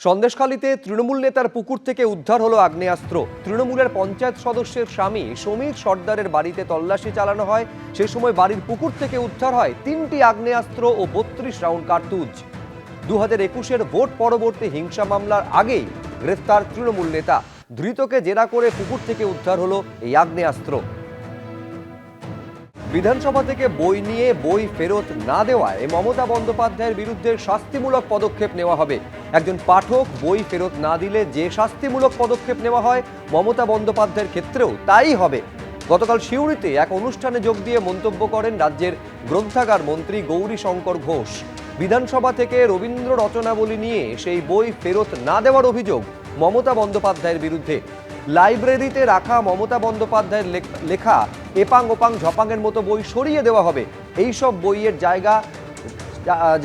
সন্দেশখালীতে তৃণমূল নেতার পুকুর থেকে উদ্ধার হলো আগ্নেয়াস্ত্র। তৃণমূলের পঞ্চায়েত সদস্যের স্বামী সমীর সর্দারের বাড়িতে তল্লাশি চালানো হয়। সে সময় বাড়ির পুকুর থেকে উদ্ধার হয় 3টি আগ্নেয়াস্ত্র ও 32 রাউন্ড কার্তুজ। 2021-এর ভোট পরবর্তী হিংসা মামলার আগেই গ্রেফতার তৃণমূল নেতা। ধৃতকে জেরা করে পুকুর থেকে উদ্ধার হলো এই আগ্নেয়াস্ত্র। বিধানসভা থেকে বই নিয়ে বই ফেরত না দেওয়ায় মমতা বন্দ্যোপাধ্যায়ের বিরুদ্ধে শাস্তিমূলক পদক্ষেপ নেওয়া হবে। একজন পাঠক বই ফেরত না দিলে যে শাস্তিমূলক পদক্ষেপ নেওয়া হয়, মমতা বন্দ্যোপাধ্যায়ের ক্ষেত্রেও তাই হবে। গতকাল সিউড়িতে এক অনুষ্ঠানে যোগ দিয়ে মন্তব্য করেন রাজ্যের গ্রন্থাগার মন্ত্রী গৌরীশঙ্কর ঘোষ। বিধানসভা থেকে রবীন্দ্র রচনাবলী নিয়ে সেই বই ফেরত না দেওয়ার অভিযোগ মমতা বন্দ্যোপাধ্যায়ের বিরুদ্ধে। লাইব্রেরিতে রাখা মমতা বন্দ্যোপাধ্যায়ের লেখা এপাং ওপাং ঝপাংয়ের মতো বই সরিয়ে দেওয়া হবে। এইসব বইয়ের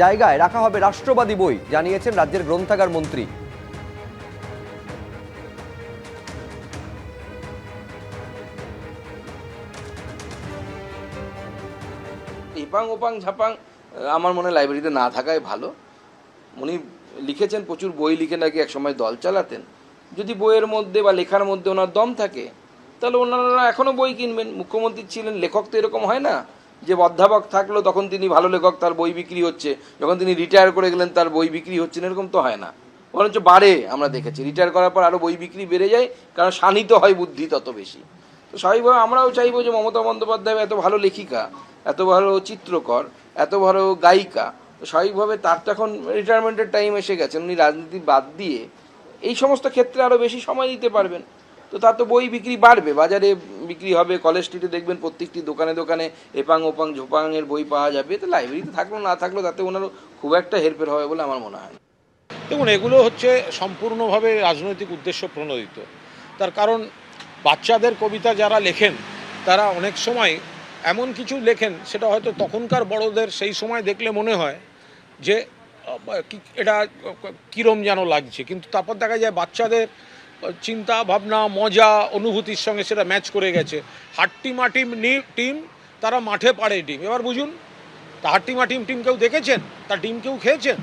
জায়গায় রাখা হবে রাষ্ট্রবাদী বই, জানিয়েছেন রাজ্যের গ্রন্থাগার মন্ত্রী। এপাং ওপাং ঝাপাং আমার মনে হয় লাইব্রেরিতে না থাকাই ভালো। উনি লিখেছেন, প্রচুর বই লিখে নাকি একসময় দল চালাতেন। যদি বইয়ের মধ্যে বা লেখার মধ্যে ওনার দম থাকে, তাহলে ওনারা এখনও বই কিনবেন। মুখ্যমন্ত্রী ছিলেন, লেখক তো এরকম হয় না যে অধ্যাপক থাকলো তখন তিনি ভালো লেখক, তার বই বিক্রি হচ্ছে, যখন তিনি রিটায়ার করে গেলেন তার বই বিক্রি হচ্ছে না, এরকম তো হয় না। বরঞ্চ বাড়ে। আমরা দেখেছি রিটায়ার করার পর আরও বই বিক্রি বেড়ে যায়, কারণ শানিত হয় বুদ্ধি তত বেশি। তো স্বাভাবিকভাবে আমরাও চাইবো যে মমতা বন্দ্যোপাধ্যায় এত ভালো লেখিকা, এত ভালো চিত্রকর, এত ভালো গায়িকা, তো স্বাভাবিকভাবে তার তো এখন রিটায়ারমেন্টের টাইম এসে গেছেন। উনি রাজনীতি বাদ দিয়ে এই সমস্ত ক্ষেত্রে আরও বেশি সময় দিতে পারবেন। তো তার তো বই বিক্রি বাড়বে, বাজারে বিক্রি হবে। কলেজ স্ট্রিটে দেখবেন প্রত্যেকটি দোকানে দোকানে এপাং ওপাং ঝোপাংয়ের বই পাওয়া যাবে। তো লাইব্রেরিতে থাকলেও না থাকলেও তাতে ওনারও খুব একটা হেরফের হবে বলে আমার মনে হয়। দেখুন, এগুলো হচ্ছে সম্পূর্ণভাবে রাজনৈতিক উদ্দেশ্য প্রণোদিত। তার কারণ বাচ্চাদের কবিতা যারা লেখেন তারা অনেক সময় এমন কিছু লেখেন, সেটা হয়তো তখনকার বড়দের সেই সময় দেখলে মনে হয় যে এটা কীরম যেন লাগছে, কিন্তু তারপর দেখা যায় বাচ্চাদের চিন্তা ভাবনা মজা অনুভূতির সঙ্গে সেটা ম্যাচ করে গেছে। হাট্টিমা টিম তারা মাঠে পাড়ে ডিম। এবার বুঝুন, তা হাট্টিমা টিম কেউ দেখেছেন? তার ডিম কেউ খেয়েছেন?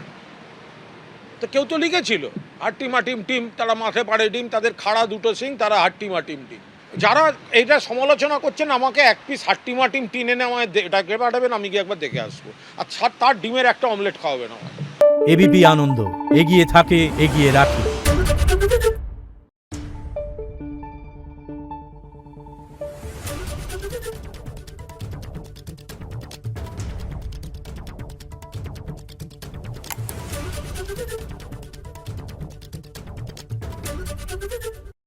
তো কেউ তো লিখেছিল হাট্টিমা টিম তারা মাঠে পাড়ে ডিম, তাদের খাড়া দুটো সিং, তারা হাট্টিমা টিম। যারা এইটা সমালোচনা করছেন, আমাকে এক পিস হাট্টিমা টিম এনে আমায় এটাকে পাঠাবেন, আমি গিয়ে একবার দেখে আসবো। আর তার ডিমের একটা অমলেট খাওয়াবেন আমার। এবিপি আনন্দ, এগিয়ে থাকে, এগিয়ে রাখে। Thank you.